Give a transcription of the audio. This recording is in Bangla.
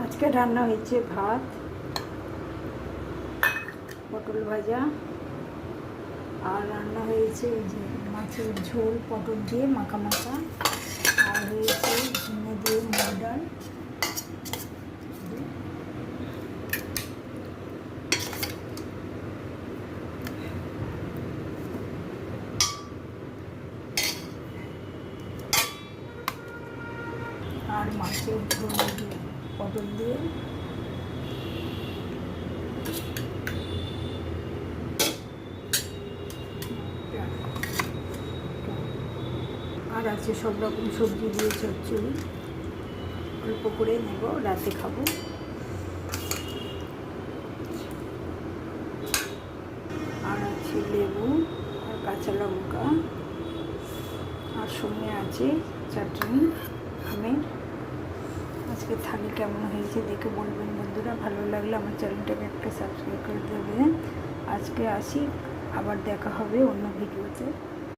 আজকে রান্না হয়েছে ভাত, পটল ভাজা, আর রান্না হয়েছে যে মাছের ঝোল পটল দিয়ে মাখা মাখা, আর হয়েছে ঝিঙে দিয়ে মুগ ডাল। আর মাছের ঝোল দিয়ে পটল দিয়ে আর আছে সব রকম সবজি দিয়ে চচ্চড়ি, অল্প করে নেব, রাতে খাবো। আর আছে লেবু আর কাঁচা লঙ্কা, আর সঙ্গে আছে চাটনি আমের। আজকে থালি কেমন হয়েছে দেখে বলবেন বন্ধুরা। ভালো লাগলে আমার চ্যানেলটাকে একটা সাবস্ক্রাইব করে দেবেন। আজকে আসি, আবার দেখা হবে অন্য ভিডিওতে।